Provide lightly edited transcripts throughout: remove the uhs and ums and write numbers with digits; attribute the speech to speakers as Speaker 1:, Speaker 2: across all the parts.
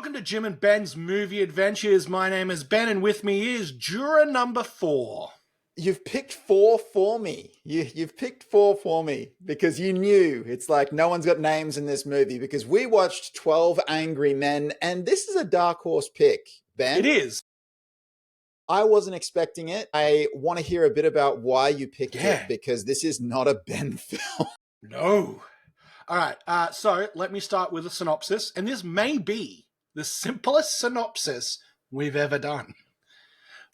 Speaker 1: Welcome to Jim and Ben's Movie Adventures. My name is Ben, and with me is Juror number 4.
Speaker 2: You've picked 4 for me. You've picked 4 for me because you knew it's like no one's got names in this movie because we watched 12 Angry Men, and this is a dark horse pick, Ben.
Speaker 1: It is.
Speaker 2: I wasn't expecting it. I want to hear a bit about why you picked it because this is not a Ben film.
Speaker 1: No. All right, so let me start with a synopsis, and this may be the simplest synopsis we've ever done.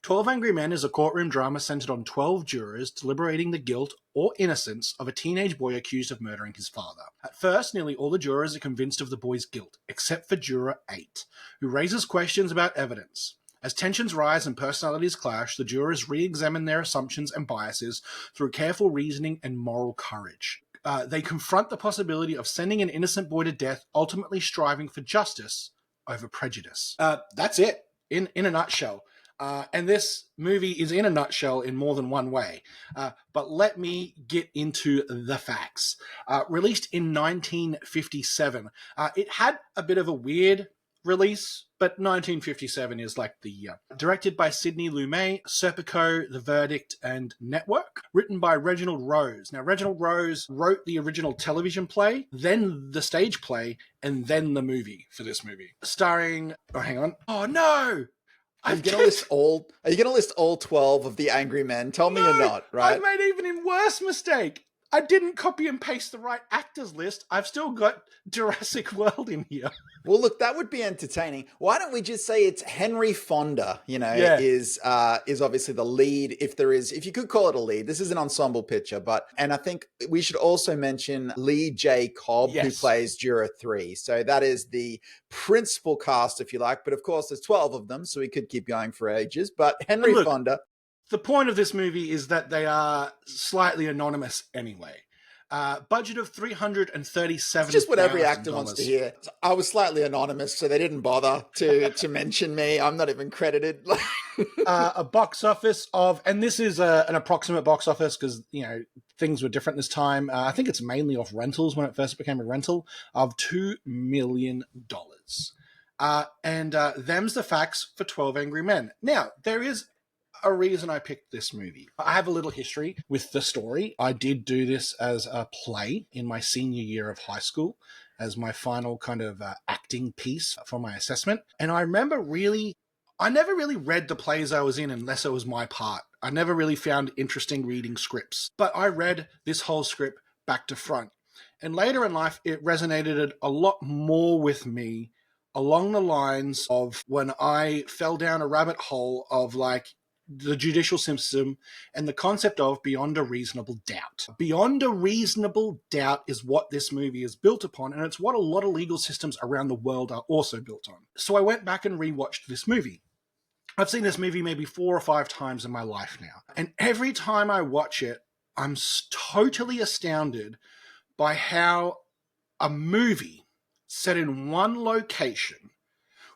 Speaker 1: 12 Angry Men is a courtroom drama centered on 12 jurors deliberating the guilt or innocence of a teenage boy accused of murdering his father. At first, nearly all the jurors are convinced of the boy's guilt, except for Juror 8, who raises questions about evidence. As tensions rise and personalities clash, the jurors re-examine their assumptions and biases through careful reasoning and moral courage. They confront the possibility of sending an innocent boy to death, ultimately striving for justice over prejudice. That's it, in a nutshell. And this movie is in a nutshell in more than one way. But let me get into the facts. Released in 1957, it had a bit of a weird release, but 1957 is like the year. Directed by Sidney Lumet, Serpico, The Verdict, and Network. Written by Reginald Rose. Now, Reginald Rose wrote the original television play, then the stage play, and then the movie for this movie. Starring... Oh, hang on. Oh, no!
Speaker 2: Are you going to list all 12 of the Angry Men? Tell me you're not, right?
Speaker 1: I've made even a worse mistake. I didn't copy and paste the right actors list. I've still got Jurassic World in here.
Speaker 2: Well, look, that would be entertaining. Why don't we just say it's Henry Fonda, is obviously the lead, if you could call it a lead. This is an ensemble picture, and I think we should also mention Lee J. Cobb, who plays Juror 3. So that is the principal cast, if you like. But of course, there's 12 of them, so we could keep going for ages. But Henry Fonda...
Speaker 1: The point of this movie is that they are slightly anonymous anyway. Budget of $337,000.
Speaker 2: It's just what every actor wants to hear. I was slightly anonymous, so they didn't bother to mention me. I'm not even credited.
Speaker 1: A box office of, and this is an approximate box office because, things were different this time. I think it's mainly off rentals when it first became a rental, of $2 million. And them's the facts for 12 Angry Men. Now, there is a reason I picked this movie. I have a little history with the story. I did do this as a play in my senior year of high school as my final kind of acting piece for my assessment. And I remember I never really read the plays I was in unless it was my part. I never really found interesting reading scripts. But I read this whole script back to front. And later in life, it resonated a lot more with me along the lines of when I fell down a rabbit hole of the judicial system and the concept of beyond a reasonable doubt. Beyond a reasonable doubt is what this movie is built upon, and it's what a lot of legal systems around the world are also built on. So I went back and rewatched this movie. I've seen this movie maybe 4 or 5 times in my life now, and every time I watch it, I'm totally astounded by how a movie set in one location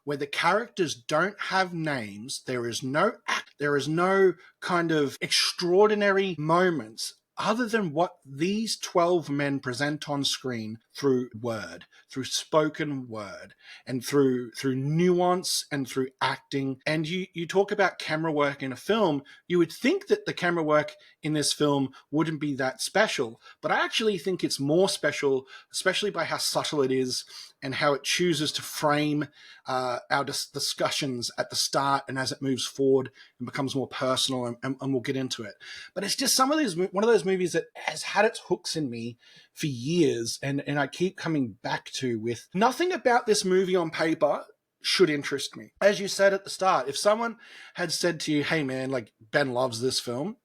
Speaker 1: where the characters don't have names, there is no act, there is no kind of extraordinary moments other than what these 12 men present on screen through word, through spoken word, and through nuance and through acting. And you talk about camera work in a film, you would think that the camera work in this film wouldn't be that special, but I actually think it's more special, especially by how subtle it is and how it chooses to frame our discussions at the start and as it moves forward and becomes more personal, and we'll get into it. But it's just one of those movies that has had its hooks in me for years, and I keep coming back to with nothing about this movie on paper should interest me. As you said at the start, if someone had said to you, hey man, Ben loves this film,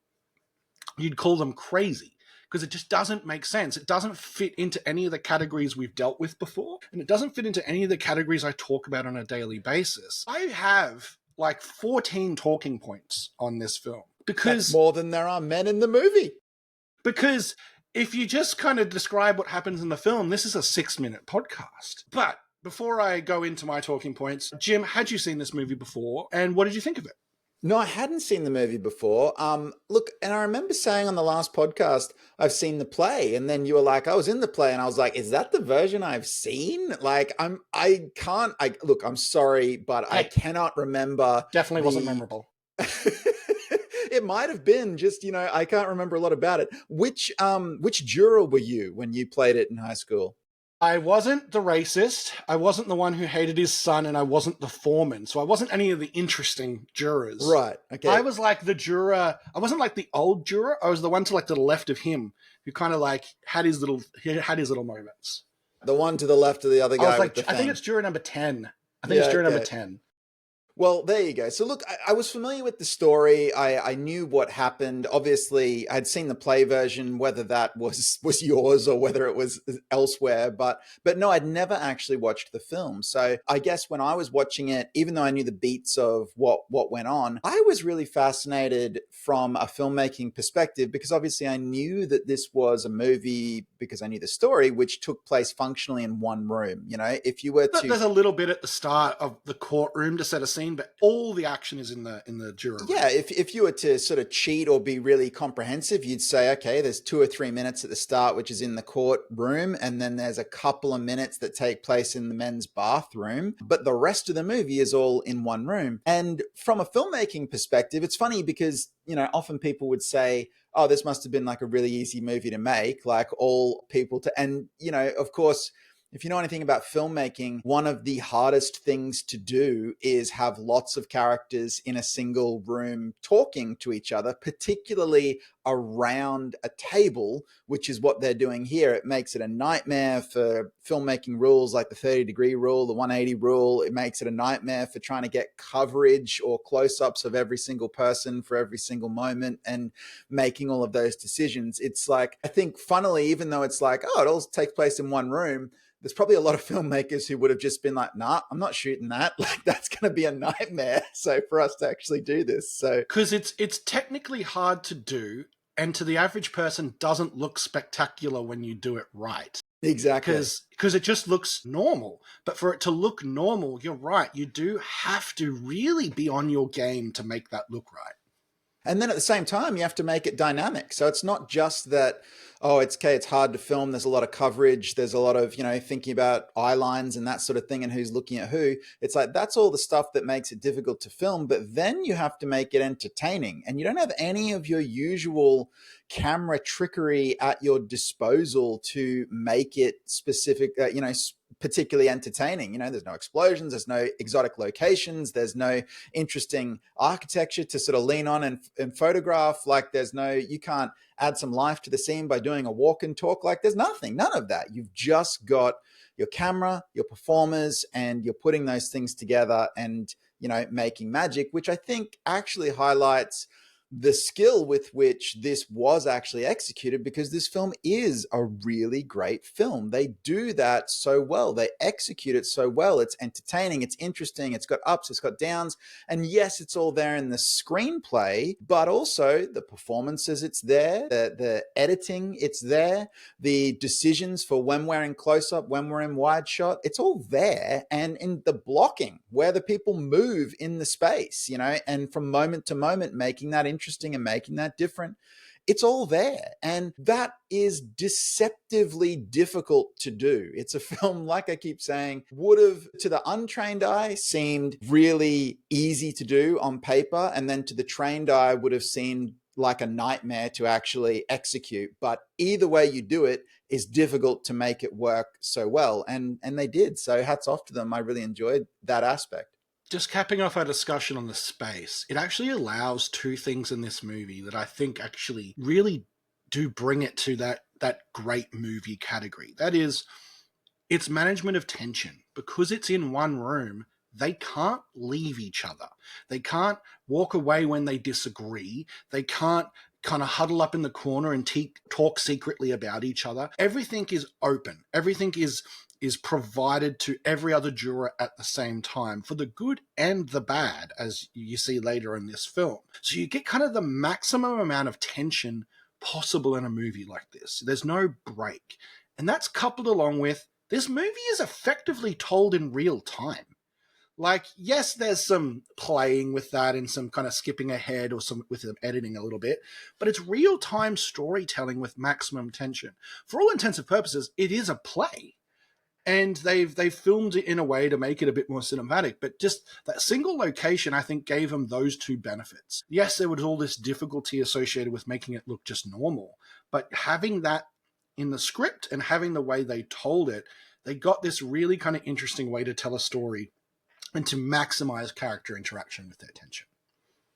Speaker 1: you'd call them crazy. Because it just doesn't make sense. It doesn't fit into any of the categories we've dealt with before. And it doesn't fit into any of the categories I talk about on a daily basis. I have 14 talking points on this film. Because
Speaker 2: that's more than there are men in the movie.
Speaker 1: Because if you just kind of describe what happens in the film, this is a 6-minute podcast. But before I go into my talking points, Jim, had you seen this movie before? And what did you think of it?
Speaker 2: No, I hadn't seen the movie before. Look, and I remember saying on the last podcast, I've seen the play, and then you were like, I was in the play, and I was like, is that the version I've seen? Like, I can't. I look, I'm sorry, but I
Speaker 1: Hey,
Speaker 2: cannot remember
Speaker 1: definitely wasn't
Speaker 2: the.
Speaker 1: memorable.
Speaker 2: It might have been just, I can't remember a lot about it. Which juror were you when you played it in high school?
Speaker 1: I wasn't the racist. I wasn't the one who hated his son, and I wasn't the foreman. So I wasn't any of the interesting jurors.
Speaker 2: Right.
Speaker 1: I
Speaker 2: Okay.
Speaker 1: was like the juror. I wasn't like the old juror. I was the one to like the left of him, who kind of like had his little moments.
Speaker 2: The one to the left of the other
Speaker 1: I was
Speaker 2: guy with
Speaker 1: like,
Speaker 2: the
Speaker 1: I think
Speaker 2: thing.
Speaker 1: it's juror number 10. I think it's
Speaker 2: Yeah.
Speaker 1: juror number
Speaker 2: Okay.
Speaker 1: 10.
Speaker 2: Well, there you go. So, look, I was familiar with the story. I knew what happened. Obviously, I'd seen the play version, whether that was yours or whether it was elsewhere. But no, I'd never actually watched the film. So, I guess when I was watching it, even though I knew the beats of what went on, I was really fascinated from a filmmaking perspective because obviously I knew that this was a movie because I knew the story, which took place functionally in one room. If you were to
Speaker 1: There's a little bit at the start of the courtroom to set a scene, but all the action is in the juror room.
Speaker 2: yeah, if you were to sort of cheat or be really comprehensive, you'd say, okay, there's 2 or 3 minutes at the start, which is in the courtroom, and then there's a couple of minutes that take place in the men's bathroom, but the rest of the movie is all in one room. And from a filmmaking perspective, it's funny because, often people would say, oh, this must have been like a really easy movie to make, like all people to, and, of course, if you know anything about filmmaking, one of the hardest things to do is have lots of characters in a single room talking to each other, particularly around a table, which is what they're doing here. It makes it a nightmare for filmmaking rules like the 30-degree rule, the 180 rule. It makes it a nightmare for trying to get coverage or close-ups of every single person for every single moment and making all of those decisions. It's like, I think funnily, even though it's like, oh, it all takes place in one room, there's probably a lot of filmmakers who would have just been like, nah, I'm not shooting that. Like, that's going to be a nightmare. So for us to actually do this. So,
Speaker 1: Because it's technically hard to do, and to the average person doesn't look spectacular when you do it right.
Speaker 2: exactly.
Speaker 1: Because it just looks normal. But for it to look normal, you're right. You do have to really be on your game to make that look right.
Speaker 2: And then at the same time, you have to make it dynamic. So it's not just that, oh, it's okay, it's hard to film. There's a lot of coverage. There's a lot of, thinking about eye lines and that sort of thing and who's looking at who. It's like, that's all the stuff that makes it difficult to film. But then you have to make it entertaining. And you don't have any of your usual camera trickery at your disposal to make it specific, particularly entertaining. There's no explosions, there's no exotic locations, there's no interesting architecture to sort of lean on and photograph. Like you can't add some life to the scene by doing a walk and talk. Like there's none of that. You've just got your camera, your performers, and you're putting those things together and, making magic, which I think actually highlights the skill with which this was actually executed, because this film is a really great film. They do that so well. They execute it so well. It's entertaining. It's interesting. It's got ups. It's got downs. And yes, it's all there in the screenplay, but also the performances, it's there. The editing, it's there. The decisions for when we're in close up, when we're in wide shot, it's all there. And in the blocking, where the people move in the space, and from moment to moment, making that interesting and making that different. It's all there. And that is deceptively difficult to do. It's a film, like I keep saying, would have, to the untrained eye, seemed really easy to do on paper. And then to the trained eye, would have seemed like a nightmare to actually execute. But either way you do it is difficult to make it work so well. And they did. So hats off to them. I really enjoyed that aspect.
Speaker 1: Just capping off our discussion on the space, it actually allows two things in this movie that I think actually really do bring it to that great movie category. That is, its management of tension. Because it's in one room, they can't leave each other. They can't walk away when they disagree. They can't kind of huddle up in the corner and talk secretly about each other. Everything is open. Everything is provided to every other juror at the same time, for the good and the bad, as you see later in this film. So you get kind of the maximum amount of tension possible in a movie like this. There's no break. And that's coupled along with, this movie is effectively told in real time. Like, yes, there's some playing with that and some kind of skipping ahead or some with some editing a little bit, but it's real-time storytelling with maximum tension. For all intents and purposes, it is a play. And they've filmed it in a way to make it a bit more cinematic, but just that single location, I think, gave them those two benefits. Yes, there was all this difficulty associated with making it look just normal, but having that in the script and having the way they told it, they got this really kind of interesting way to tell a story and to maximize character interaction with their tension.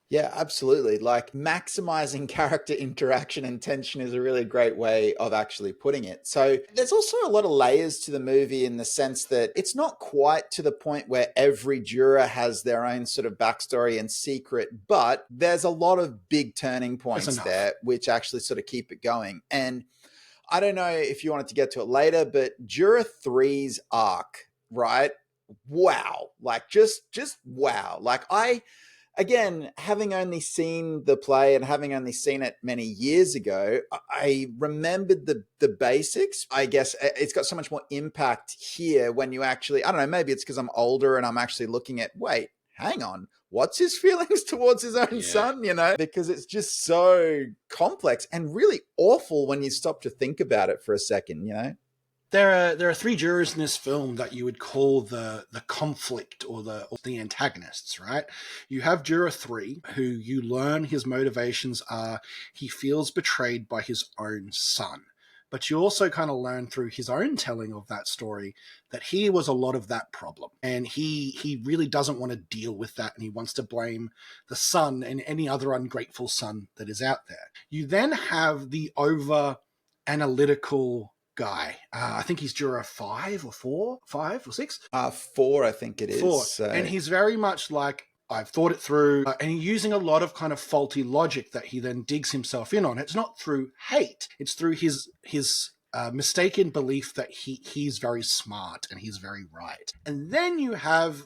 Speaker 2: Yeah, absolutely. Like maximizing character interaction and tension is a really great way of actually putting it. So there's also a lot of layers to the movie in the sense that it's not quite to the point where every juror has their own sort of backstory and secret, but there's a lot of big turning points there, which actually sort of keep it going. And I don't know if you wanted to get to it later, but Juror 3's arc, right? Wow. Like just wow. Like again, having only seen the play and having only seen it many years ago, I remembered the basics. I guess it's got so much more impact here when you actually, I don't know, maybe it's because I'm older and I'm actually looking at, wait, hang on, what's his feelings towards his own son, you know? Because it's just so complex and really awful when you stop to think about it for a second, you know?
Speaker 1: There are three jurors in this film that you would call the conflict or the antagonists, right? You have Juror 3, who you learn his motivations are he feels betrayed by his own son. But you also kind of learn through his own telling of that story that he was a lot of that problem. And he really doesn't want to deal with that, and he wants to blame the son and any other ungrateful son that is out there. You then have the over-analytical guy. I think he's Juror 5 or 6?
Speaker 2: 4, I think it is.
Speaker 1: 4.
Speaker 2: So.
Speaker 1: And he's very much like, I've thought it through, and he's using a lot of kind of faulty logic that he then digs himself in on. It's not through hate. It's through his mistaken belief that he's very smart and he's very right. And then you have,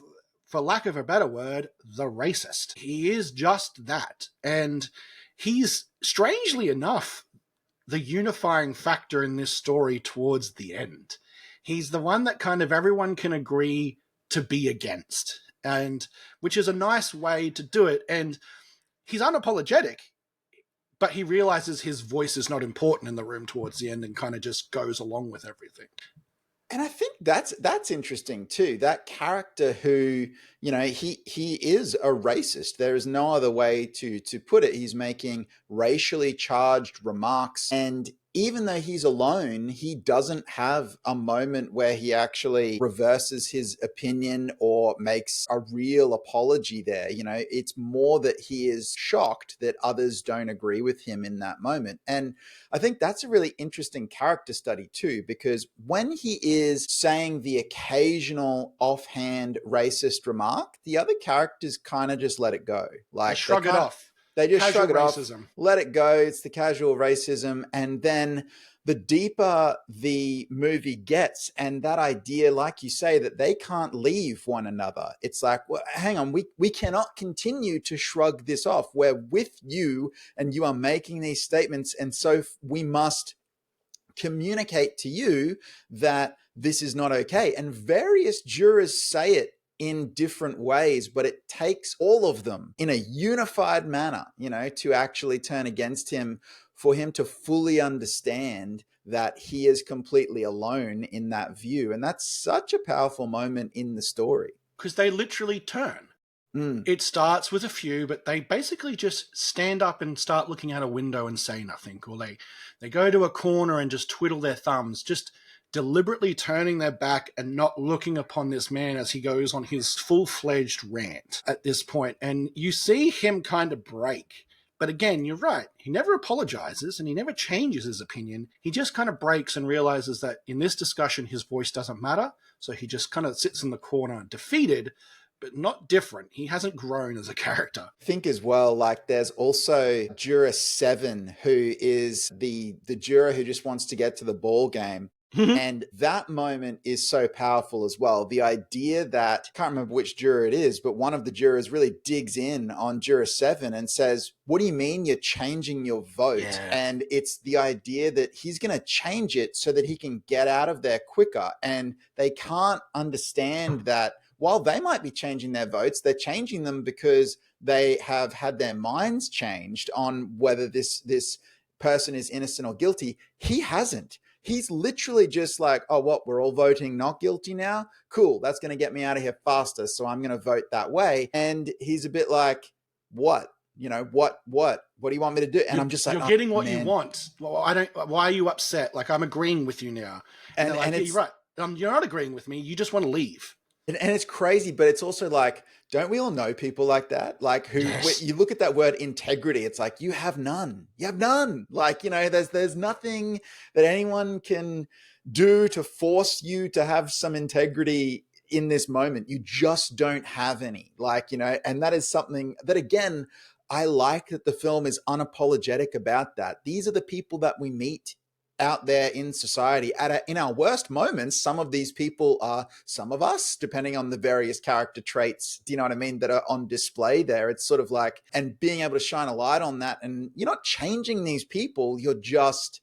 Speaker 1: for lack of a better word, the racist. He is just that. And he's, strangely enough, the unifying factor in this story towards the end. He's the one that kind of everyone can agree to be against, and which is a nice way to do it. And he's unapologetic, but he realizes his voice is not important in the room towards the end and kind of just goes along with everything.
Speaker 2: And I think that's interesting too. That character who, you know, he is a racist. There is no other way to put it. He's making racially charged remarks, and even though he's alone, he doesn't have a moment where he actually reverses his opinion or makes a real apology there. You know, it's more that he is shocked that others don't agree with him in that moment. And I think that's a really interesting character study too, because when he is saying the occasional offhand racist remark, the other characters kind of just let it go. Like,
Speaker 1: they shrug it off.
Speaker 2: They just
Speaker 1: casual
Speaker 2: shrug it
Speaker 1: racism.
Speaker 2: off, let it go. It's the casual racism. And then the deeper the movie gets, and that idea, like you say, that they can't leave one another. It's like, well, hang on, we cannot continue to shrug this off. We're with you and you are making these statements. And so we must communicate to you that this is not okay. And various jurors say it in different ways, but it takes all of them in a unified manner, you know, to actually turn against him, for him to fully understand that he is completely alone in that view. And that's such a powerful moment in the story.
Speaker 1: Because they literally turn. It starts with a few, but they basically just stand up and start looking out a window and say nothing, or they go to a corner and just twiddle their thumbs, just deliberately turning their back and not looking upon this man as he goes on his full-fledged rant at this point. And you see him kind of break. But again, you're right. He never apologizes and he never changes his opinion. He just kind of breaks and realizes that in this discussion, his voice doesn't matter. So he just kind of sits in the corner defeated, but not different. He hasn't grown as a character.
Speaker 2: I think as well, like there's also Juror 7, who is the juror who just wants to get to the ball game. And that moment is so powerful as well. The idea that, I can't remember which juror it is, but one of the jurors really digs in on Juror 7 and says, what do you mean you're changing your vote? Yeah. And it's the idea that he's going to change it so that he can get out of there quicker. And they can't understand that while they might be changing their votes, they're changing them because they have had their minds changed on whether this person is innocent or guilty. He hasn't. He's literally just like, oh, what? We're all voting not guilty now? Cool. That's going to get me out of here faster. So I'm going to vote that way. And he's a bit like, what? You know, what do you want me to do? And I'm just like,
Speaker 1: you're getting what you want. Well, why are you upset? Like, I'm agreeing with you now. And like, yeah, you're right. You're not agreeing with me. You just want to leave.
Speaker 2: And it's crazy, but it's also like, don't we all know people like that? Like who, yes. You look at that word integrity, it's like, you have none. You have none. Like, you know, there's nothing that anyone can do to force you to have some integrity in this moment. You just don't have any. Like, you know, and that is something that, again, I like that the film is unapologetic about that. These are the people that we meet out there in society in our worst moments. Some of these people are some of us, depending on the various character traits, do you know what I mean, that are on display there. It's sort of like, and being able to shine a light on that, and you're not changing these people, you're just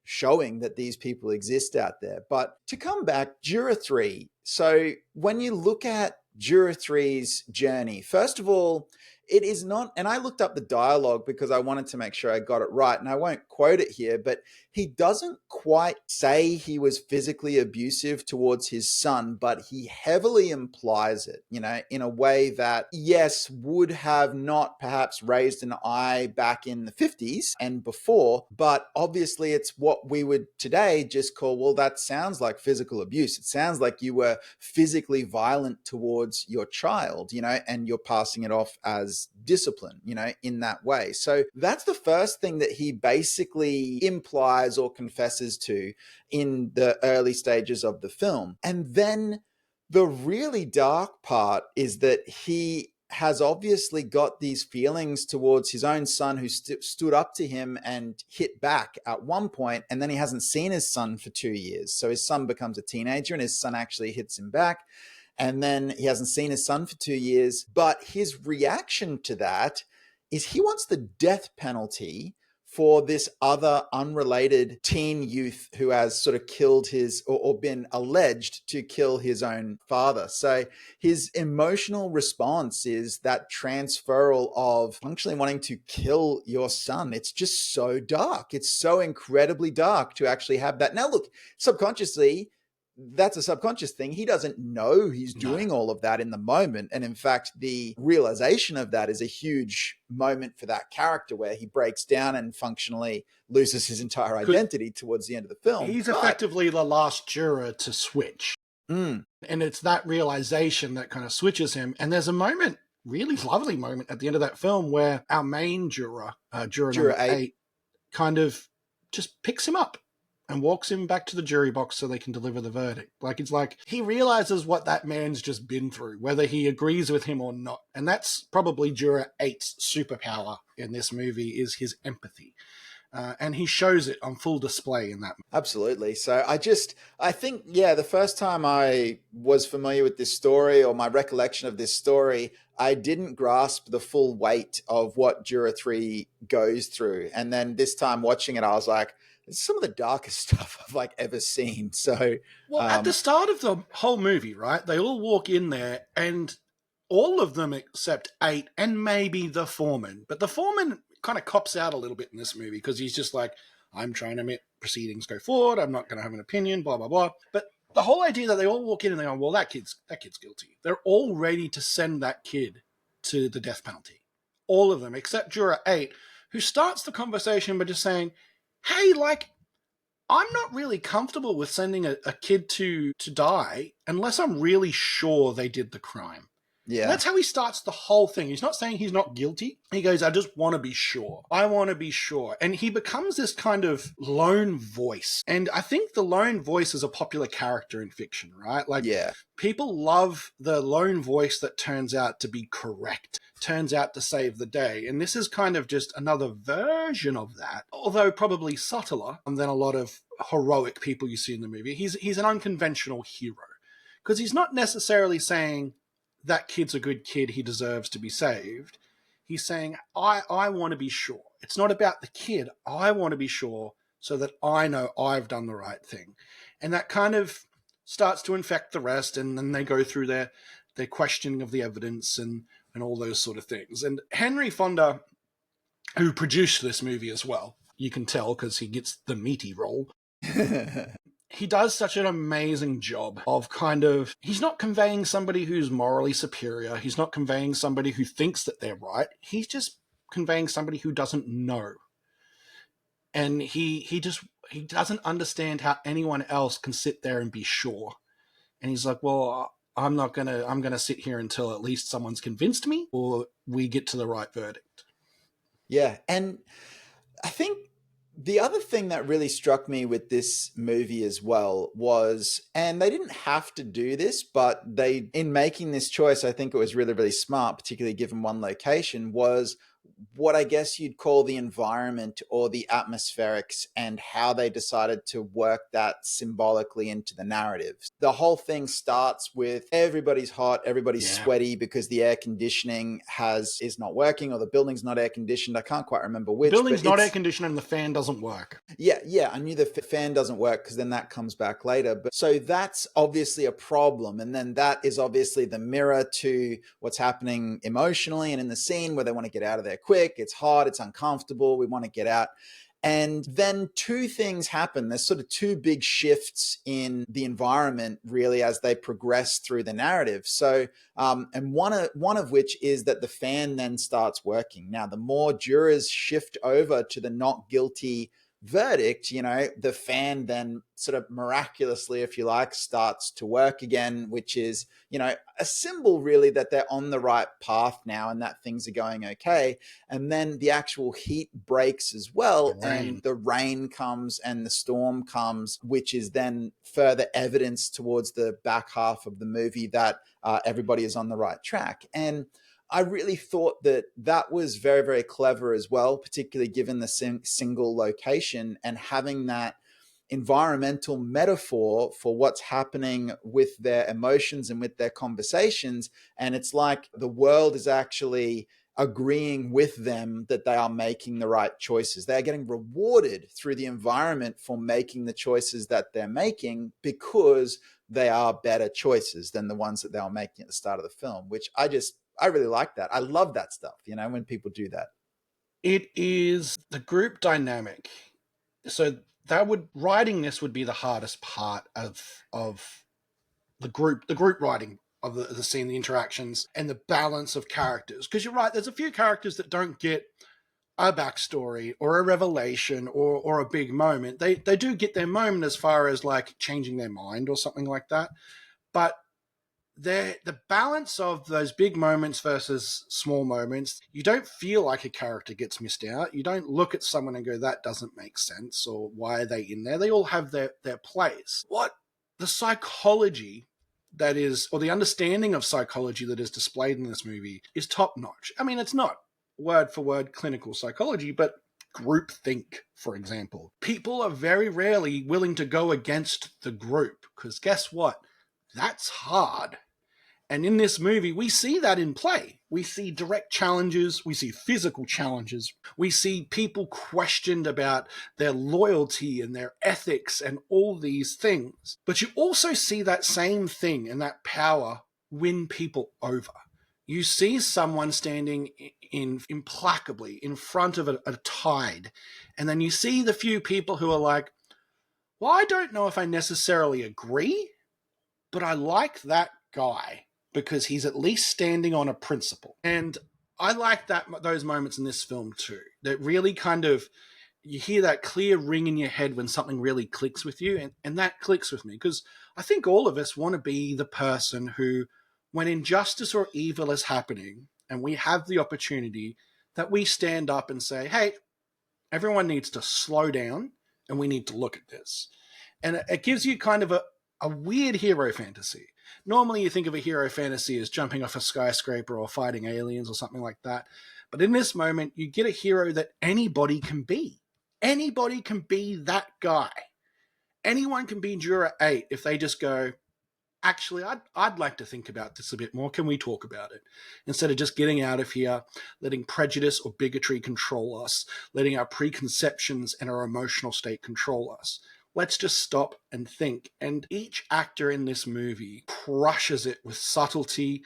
Speaker 2: showing that these people exist out there. But to come back, Juror 3. So when you look at Juror 3's journey, first of all, it is not, and I looked up the dialogue because I wanted to make sure I got it right, and I won't quote it here, but he doesn't quite say he was physically abusive towards his son, but he heavily implies it, you know, in a way that, yes, would have not perhaps raised an eye back in the 50s and before, but obviously it's what we would today just call, well, that sounds like physical abuse. It sounds like you were physically violent towards your child, you know, and you're passing it off as discipline, you know, in that way. So that's the first thing that he basically implies or confesses to in the early stages of the film. And then the really dark part is that he has obviously got these feelings towards his own son, who stood up to him and hit back at one point, and then he hasn't seen his son for 2 years. So his son becomes a teenager and his son actually hits him back. And then he hasn't seen his son for 2 years. But his reaction to that is he wants the death penalty for this other unrelated teen youth who has sort of killed his, or been alleged to kill his own father. So his emotional response is that transferal of functionally wanting to kill your son. It's just so dark. It's so incredibly dark to actually have that. Now, look, subconsciously, that's a subconscious thing. He doesn't know he's doing all of that in the moment. And in fact, the realization of that is a huge moment for that character, where he breaks down and functionally loses his entire identity towards the end of the film.
Speaker 1: He's effectively the last juror to switch. And it's that realization that kind of switches him. And there's a moment, really lovely moment at the end of that film, where our main juror, juror number 8, kind of just picks him up and walks him back to the jury box so they can deliver the verdict. Like, it's like he realizes what that man's just been through, whether he agrees with him or not. And that's probably Juror 8's superpower in this movie, is his empathy. And he shows it on full display in that.
Speaker 2: Absolutely. So I think, the first time I was familiar with this story, or my recollection of this story, I didn't grasp the full weight of what Juror 3 goes through. And then this time watching it, I was like, it's some of the darkest stuff I've ever seen. So,
Speaker 1: well, at the start of the whole movie, right, they all walk in there, and all of them except 8 and maybe the foreman. But the foreman kind of cops out a little bit in this movie, because he's just like, I'm trying to make proceedings go forward. I'm not going to have an opinion, blah, blah, blah. But the whole idea that they all walk in and they go, well, that kid's guilty. They're all ready to send that kid to the death penalty. All of them, except Juror 8, who starts the conversation by just saying, hey, I'm not really comfortable with sending a kid to die unless I'm really sure they did the crime. Yeah. And that's how he starts the whole thing. He's not saying he's not guilty. He goes, I just want to be sure. I want to be sure. And he becomes this kind of lone voice. And I think the lone voice is a popular character in fiction, right? People love the lone voice that turns out to be correct, turns out to save the day. And this is kind of just another version of that, although probably subtler than a lot of heroic people you see in the movie. He's an unconventional hero, because he's not necessarily saying that kid's a good kid, he deserves to be saved. He's saying, I want to be sure. It's not about the kid. I want to be sure so that I know I've done the right thing. And that kind of starts to infect the rest, and then they go through their their questioning of the evidence and all those sort of things. And Henry Fonda, who produced this movie as well, you can tell because he gets the meaty role. He does such an amazing job of he's not conveying somebody who's morally superior. He's not conveying somebody who thinks that they're right. He's just conveying somebody who doesn't know. And he doesn't understand how anyone else can sit there and be sure. And he's like, well, I'm going to sit here until at least someone's convinced me or we get to the right verdict.
Speaker 2: Yeah. And I think the other thing that really struck me with this movie as well was, and they didn't have to do this, but in making this choice, I think it was really, really smart, particularly given one location, was what I guess you'd call the environment or the atmospherics and how they decided to work that symbolically into the narrative. The whole thing starts with everybody's hot, everybody's sweaty because the air conditioning is not working, or the building's not air conditioned. I can't quite remember which.
Speaker 1: The building's not air conditioned and the fan doesn't work.
Speaker 2: Yeah, I knew the fan doesn't work because then that comes back later. But so that's obviously a problem. And then that is obviously the mirror to what's happening emotionally and in the scene where they want to get out of there quick. It's hot, it's uncomfortable, we want to get out. And then two things happen. There's sort of two big shifts in the environment, really, as they progress through the narrative. So, and one of which is that the fan then starts working. Now, the more jurors shift over to the not guilty verdict, the fan then sort of miraculously, if you like, starts to work again, which is, a symbol really that they're on the right path now and that things are going okay. And then the actual heat breaks as well, and the rain comes and the storm comes, which is then further evidence towards the back half of the movie that everybody is on the right track. And I really thought that was very, very clever as well, particularly given the single location and having that environmental metaphor for what's happening with their emotions and with their conversations. And it's like the world is actually agreeing with them that they are making the right choices. They are getting rewarded through the environment for making the choices that they're making because they are better choices than the ones that they were making at the start of the film, which I really like that. I love that stuff, when people do that.
Speaker 1: It is the group dynamic. So writing this would be the hardest part of the group writing of the scene, the interactions, and the balance of characters. Because you're right, there's a few characters that don't get a backstory or a revelation or a big moment. They do get their moment as far as like changing their mind or something like that. But the balance of those big moments versus small moments, you don't feel like a character gets missed out. You don't look at someone and go, that doesn't make sense, or why are they in there? They all have their place. What the psychology that is, or the understanding of psychology that is displayed in this movie is top notch. I mean, it's not word for word clinical psychology, but groupthink, for example. People are very rarely willing to go against the group because guess what? That's hard. And in this movie, we see that in play. We see direct challenges. We see physical challenges. We see people questioned about their loyalty and their ethics and all these things. But you also see that same thing and that power win people over. You see someone standing implacably in front of a tide. And then you see the few people who are like, well, I don't know if I necessarily agree, but I like that guy because he's at least standing on a principle. And I like those moments in this film too. That really you hear that clear ring in your head when something really clicks with you. And that clicks with me because I think all of us want to be the person who, when injustice or evil is happening and we have the opportunity, that we stand up and say, hey, everyone needs to slow down and we need to look at this. And it gives you kind of a weird hero fantasy. Normally you think of a hero fantasy as jumping off a skyscraper or fighting aliens or something like that. But in this moment, you get a hero that anybody can be. Anybody can be that guy. Anyone can be Juror 8 if they just go, actually, I'd like to think about this a bit more. Can we talk about it? Instead of just getting out of here, letting prejudice or bigotry control us, letting our preconceptions and our emotional state control us. let's just stop and think. And each actor in this movie crushes it with subtlety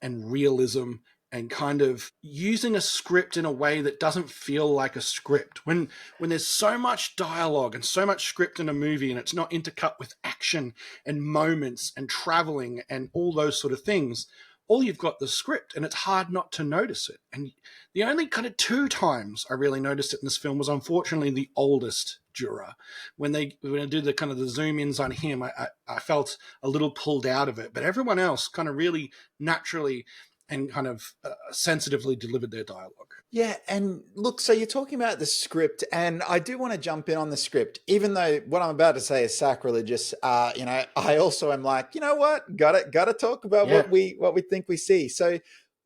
Speaker 1: and realism and kind of using a script in a way that doesn't feel like a script. When there's so much dialogue and so much script in a movie and it's not intercut with action and moments and traveling and all those sort of things, all you've got the script, and it's hard not to notice it. And the only kind of 2 times I really noticed it in this film was unfortunately the oldest Juror. When I did the kind of the zoom ins on him, I felt a little pulled out of it. But everyone else kind of really naturally and kind of sensitively delivered their dialogue.
Speaker 2: Yeah, and look, so you're talking about the script, and I do want to jump in on the script, even though what I'm about to say is sacrilegious. I also am like, you know what, gotta talk about what we think we see. So,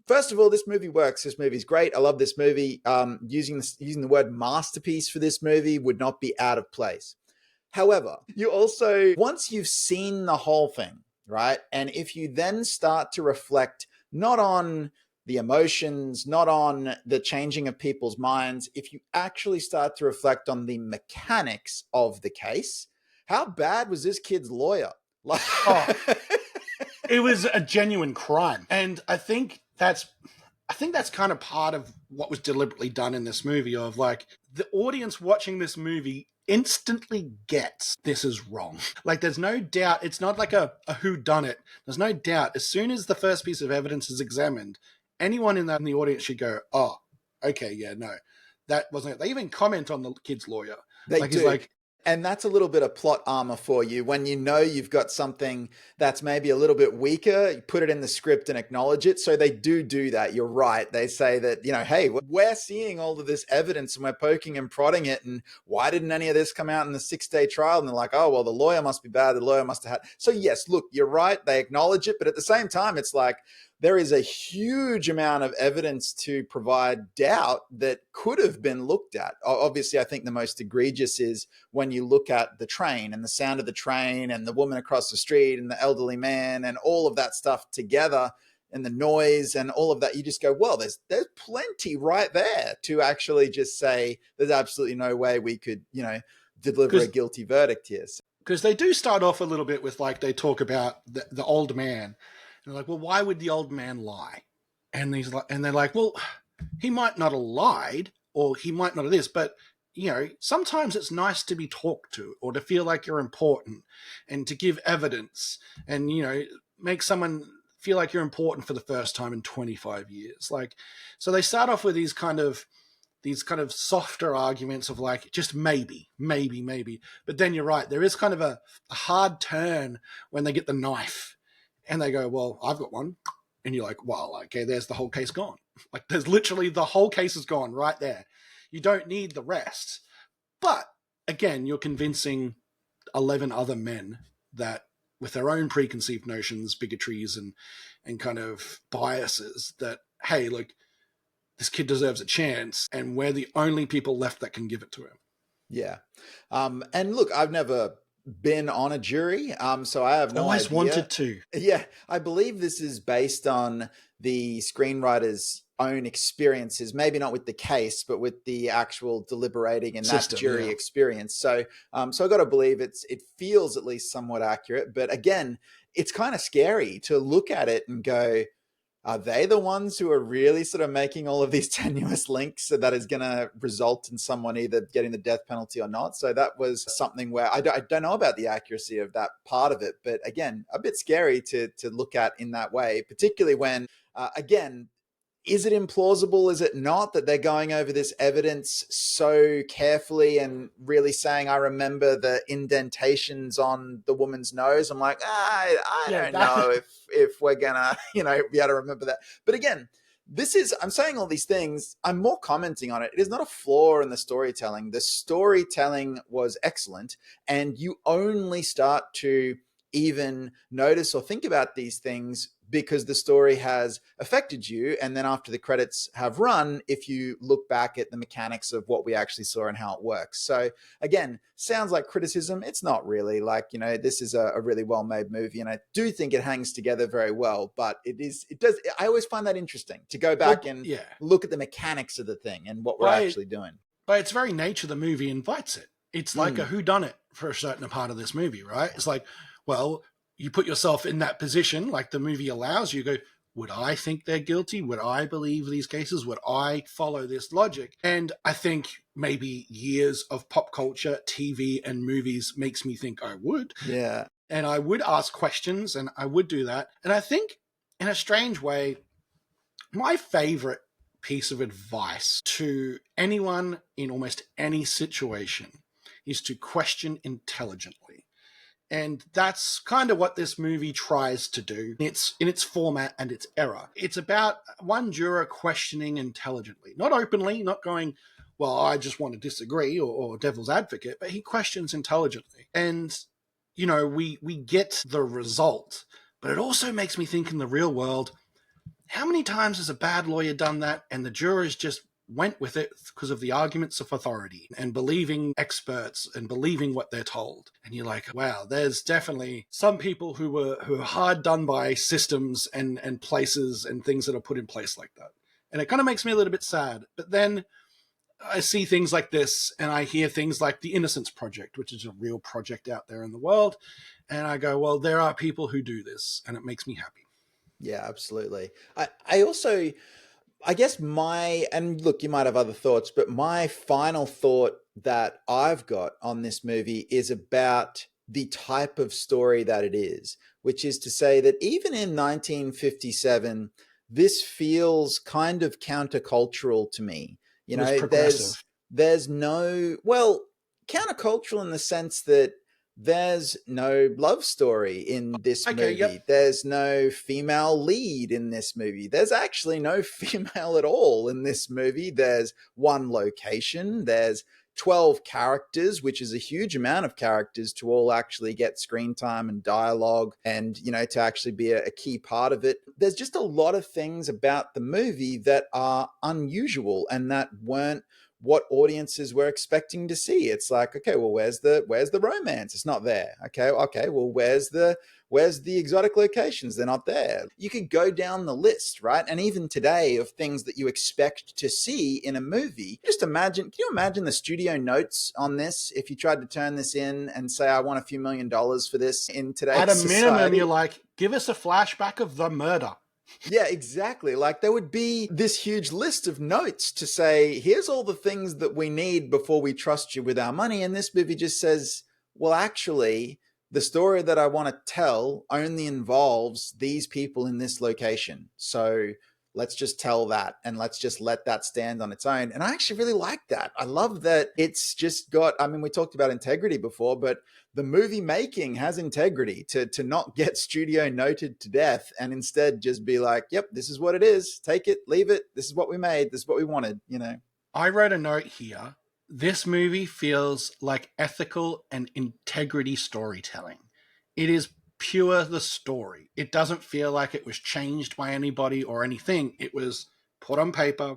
Speaker 2: first of all, this movie works. This movie's great. I love this movie. Using the word masterpiece for this movie would not be out of place. However, you also, once you've seen the whole thing, right, and if you then start to reflect not on the emotions, not on the changing of people's minds, if you actually start to reflect on the mechanics of the case, how bad was this kid's lawyer?
Speaker 1: It was a genuine crime. And I think that's kind of part of what was deliberately done in this movie, of like the audience watching this movie instantly gets this is wrong. Like there's no doubt. It's not like a whodunit. There's no doubt. As soon as the first piece of evidence is examined, anyone in the audience should go, oh, okay, yeah, no, that wasn't it. They even comment on the kid's lawyer.
Speaker 2: They do. And that's a little bit of plot armor for you. When you know you've got something that's maybe a little bit weaker, you put it in the script and acknowledge it. So they do that. You're right. They say that, hey, we're seeing all of this evidence and we're poking and prodding it. And why didn't any of this come out in the 6-day trial? And they're like, oh, well, the lawyer must be bad. The lawyer must have had. So yes, look, you're right. They acknowledge it. But at the same time, it's like, there is a huge amount of evidence to provide doubt that could have been looked at. Obviously, I think the most egregious is when you look at the train and the sound of the train and the woman across the street and the elderly man and all of that stuff together and the noise and all of that. You just go, well, there's plenty right there to actually just say there's absolutely no way we could, deliver a guilty verdict here.
Speaker 1: Because they do start off a little bit with like, they talk about the old man. And they're like, well, why would the old man lie? And they're like, well, he might not have lied, or he might not have this, but sometimes it's nice to be talked to, or to feel like you're important, and to give evidence, and make someone feel like you're important for the first time in 25 years. Like, so they start off with these kind of softer arguments of like, just maybe. But then you're right, there is kind of a hard turn when they get the knife. And they go, well, I've got one. And you're like, well, okay, there's the whole case gone. Like, there's literally the whole case is gone right there. You don't need the rest. But again, you're convincing 11 other men that with their own preconceived notions, bigotries, and kind of biases that, hey, look, this kid deserves a chance. And we're the only people left that can give it to him.
Speaker 2: Yeah. And look, I've never been on a jury, so I have no
Speaker 1: always
Speaker 2: idea.
Speaker 1: Wanted to.
Speaker 2: Yeah, I believe this is based on the screenwriter's own experiences, maybe not with the case, but with the actual deliberating and that jury experience. So I got to believe it feels at least somewhat accurate. But again, it's kind of scary to look at it and go, are they the ones who are really sort of making all of these tenuous links that is going to result in someone either getting the death penalty or not? So that was something where I don't know about the accuracy of that part of it. But again, a bit scary to look at in that way, particularly when, again, is it implausible? Is it not, that they're going over this evidence so carefully and really saying, I remember the indentations on the woman's nose? I'm like, I don't know if we're gonna, be able to remember that. But again, I'm saying all these things, I'm more commenting on it. It is not a flaw in the storytelling. The storytelling was excellent, and you only start to even notice or think about these things because the story has affected you. And then after the credits have run, if you look back at the mechanics of what we actually saw and how it works. So again, sounds like criticism. It's not really. Like, this is a really well-made movie, and I do think it hangs together very well, but I always find that interesting to go back and look at the mechanics of the thing and what we're actually doing.
Speaker 1: By its very nature, the movie invites it. It's like a whodunit for a certain part of this movie, right? It's like, well, you put yourself in that position, like the movie allows you, go, would I think they're guilty? Would I believe these cases? Would I follow this logic? And I think maybe years of pop culture, TV, and movies makes me think I would.
Speaker 2: Yeah.
Speaker 1: And I would ask questions and I would do that. And I think, in a strange way, my favorite piece of advice to anyone in almost any situation is to question intelligently. And that's kind of what this movie tries to do in its format and its error. It's about one juror questioning intelligently, not openly, not going, well, I just want to disagree or devil's advocate, but he questions intelligently. And, you know, we get the result, but it also makes me think in the real world, how many times has a bad lawyer done that and the jurors just went with it because of the arguments of authority and believing experts and believing what they're told? And you're like, wow, there's definitely some people who are hard done by systems and places and things that are put in place like that. And it kind of makes me a little bit sad. But then I see things like this and I hear things like the Innocence Project, which is a real project out there in the world. And I go, well, there are people who do this, and it makes me happy.
Speaker 2: Yeah, absolutely. I also, I guess and look, you might have other thoughts, but my final thought that I've got on this movie is about the type of story that it is, which is to say that even in 1957, this feels kind of countercultural to me. You
Speaker 1: It was
Speaker 2: know,
Speaker 1: progressive.
Speaker 2: there's no, well, countercultural in the sense that there's no love story in this
Speaker 1: Okay,
Speaker 2: movie.
Speaker 1: yep.
Speaker 2: There's no female lead in this movie. There's actually no female at all in this movie. There's one location. There's 12 characters, which is a huge amount of characters to all actually get screen time and dialogue and, you know, to actually be a key part of it. There's just a lot of things about the movie that are unusual and that weren't what audiences were expecting to see. It's like, okay, well, where's the romance? It's not there. Okay, well, where's the exotic locations? They're not there. You could go down the list, right? And even today, of things that you expect to see in a movie. Just imagine, can you imagine the studio notes on this if you tried to turn this in and say, I want a few $1 million for this in today's
Speaker 1: At a
Speaker 2: society?
Speaker 1: minimum, you're like, give us a flashback of the murder.
Speaker 2: Yeah, exactly. Like there would be this huge list of notes to say, here's all the things that we need before we trust you with our money. And this movie just says, well, actually, the story that I want to tell only involves these people in this location. So let's just tell that and let's just let that stand on its own. And I actually really like that. I love that it's just got, I mean, we talked about integrity before, but the movie making has integrity to not get studio noted to death and instead just be like, yep, this is what it is. Take it, leave it. This is what we made. This is what we wanted, you know.
Speaker 1: I wrote a note here. This movie feels like ethical and integrity storytelling. It is pure the story. It doesn't feel like it was changed by anybody or anything. It was put on paper,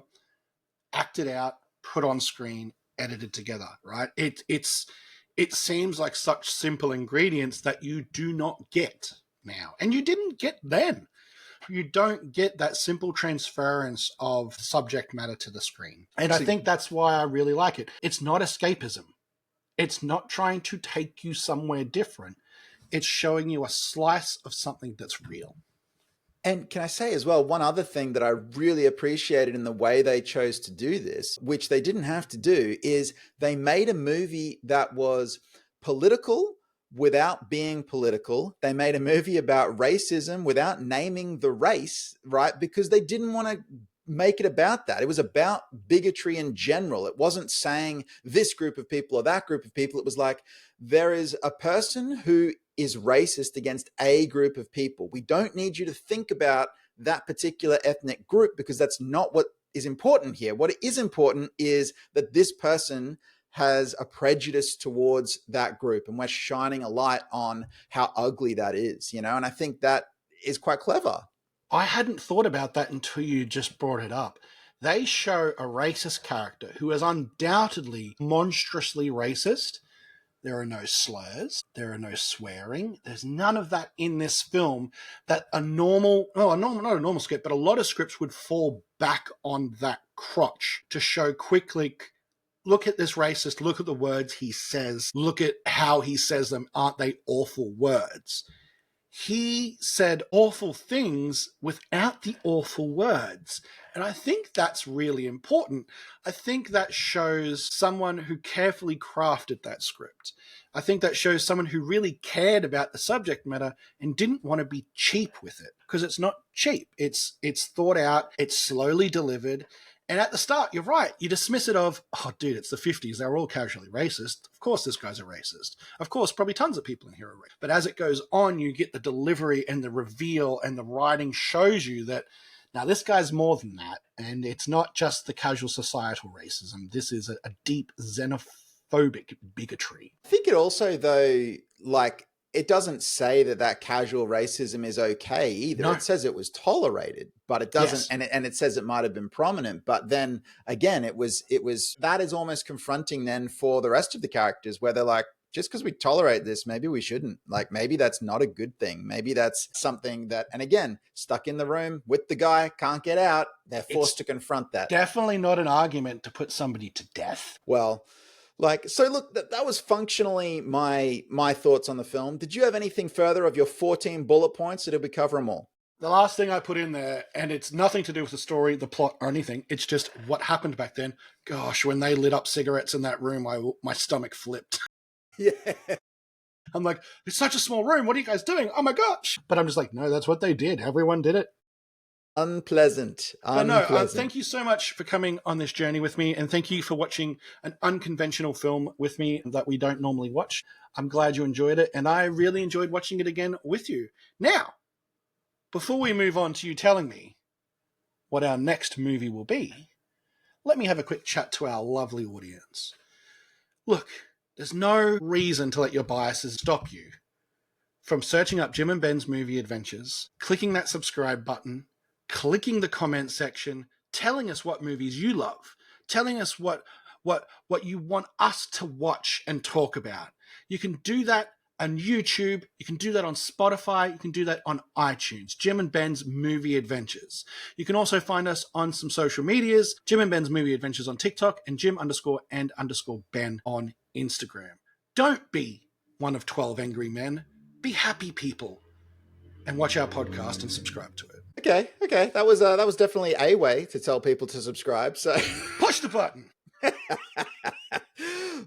Speaker 1: acted out, put on screen, edited together, right? It seems like such simple ingredients that you do not get now. And you didn't get then. You don't get that simple transference of subject matter to the screen. And I think that's why I really like it. It's not escapism. It's not trying to take you somewhere different. It's showing you a slice of something that's real.
Speaker 2: And can I say as well, one other thing that I really appreciated in the way they chose to do this, which they didn't have to do, is they made a movie that was political without being political. They made a movie about racism without naming the race, right? Because they didn't want to make it about that. It was about bigotry in general. It wasn't saying this group of people or that group of people. It was like, there is a person who is racist against a group of people. We don't need you to think about that particular ethnic group because that's not what is important here. What is important is that this person has a prejudice towards that group, and we're shining a light on how ugly that is, you know? And I think that is quite clever.
Speaker 1: I hadn't thought about that until you just brought it up. They show a racist character who is undoubtedly monstrously racist. There are no slurs. There are no swearing. There's none of that in this film that not a normal script, but a lot of scripts would fall back on that crotch to show quickly, look at this racist, look at the words he says, look at how he says them. Aren't they awful words? He said awful things without the awful words. And I think that's really important. I think that shows someone who carefully crafted that script. I think that shows someone who really cared about the subject matter and didn't want to be cheap with it, because it's not cheap. It's thought out, it's slowly delivered. And at the start, you're right. You dismiss it of, oh, dude, it's the 50s. They're all casually racist. Of course this guy's a racist. Of course, probably tons of people in here are racist. But as it goes on, you get the delivery and the reveal, and the writing shows you that, now this guy's more than that. And it's not just the casual societal racism. This is a deep xenophobic bigotry.
Speaker 2: I think it also, though, like, it doesn't say that casual racism is okay either. No. It says it was tolerated, but it doesn't. Yes. And it says it might have been prominent. But then again, it was that is almost confronting then for the rest of the characters, where they're like, just because we tolerate this, maybe we shouldn't. Like, maybe that's not a good thing. Maybe that's something that, and again, stuck in the room with the guy, can't get out. They're forced to confront that.
Speaker 1: Definitely not an argument to put somebody to death.
Speaker 2: Well, like, so look, that was functionally my thoughts on the film. Did you have anything further of your 14 bullet points, or did we cover them all?
Speaker 1: The last thing I put in there, and it's nothing to do with the story, the plot, or anything. It's just what happened back then. Gosh, when they lit up cigarettes in that room, my stomach flipped.
Speaker 2: Yeah.
Speaker 1: I'm like, it's such a small room. What are you guys doing? Oh my gosh. But I'm just like, no, that's what they did. Everyone did it.
Speaker 2: Unpleasant.
Speaker 1: Thank you so much for coming on this journey with me, and thank you for watching an unconventional film with me that we don't normally watch. I'm glad you enjoyed it, and I really enjoyed watching it again with you. Now, before we move on to you telling me what our next movie will be, let me have a quick chat to our lovely audience. Look, there's no reason to let your biases stop you from searching up Jim and Ben's Movie Adventures, clicking that subscribe button, clicking the comment section, telling us what movies you love, telling us what you want us to watch and talk about. You can do that on YouTube, you can do that on Spotify, you can do that on iTunes, Jim and Ben's Movie Adventures. You can also find us on some social medias, Jim and Ben's Movie Adventures on TikTok, and Jim_and_Ben on Instagram. Don't be one of 12 angry men. Be happy people. And watch our podcast and subscribe to it.
Speaker 2: Okay. That was definitely a way to tell people to subscribe. So
Speaker 1: push the button.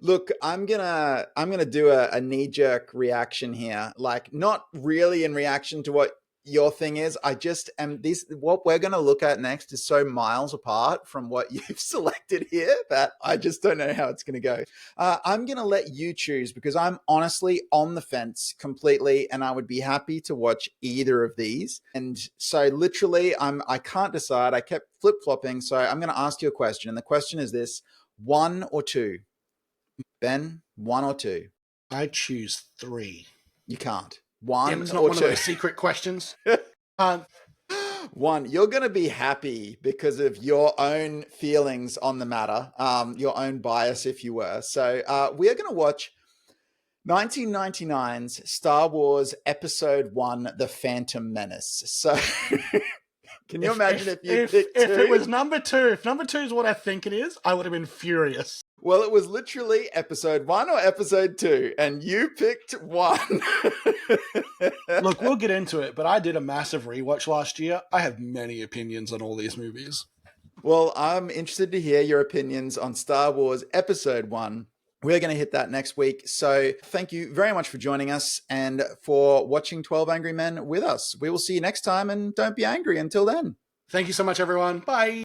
Speaker 2: Look, I'm gonna do a knee-jerk reaction here. Like, not really in reaction to what your thing is. I just am what we're gonna look at next is so miles apart from what you've selected here that I just don't know how it's gonna go. I'm gonna let you choose, because I'm honestly on the fence completely, and I would be happy to watch either of these. And so literally I can't decide. I kept flip-flopping, so I'm gonna ask you a question, and the question is this: 1 or 2? Ben, 1 or 2?
Speaker 1: I choose 3.
Speaker 2: You can't. 1
Speaker 1: Damn, it's not
Speaker 2: or
Speaker 1: one
Speaker 2: 2.
Speaker 1: Of those secret questions.
Speaker 2: 1. You're going to be happy because of your own feelings on the matter, your own bias, if you were. So we are going to watch 1999's Star Wars Episode 1, The Phantom Menace. So can you imagine if you picked 2?
Speaker 1: If it was number 2, if number 2 is what I think it is, I would have been furious.
Speaker 2: Well, it was literally Episode 1 or Episode 2, and you picked 1.
Speaker 1: Look, we'll get into it, but I did a massive rewatch last year. I have many opinions on all these movies.
Speaker 2: Well, I'm interested to hear your opinions on Star Wars Episode 1. We're going to hit that next week. So thank you very much for joining us and for watching 12 Angry Men with us. We will see you next time, and don't be angry until then.
Speaker 1: Thank you so much, everyone. Bye.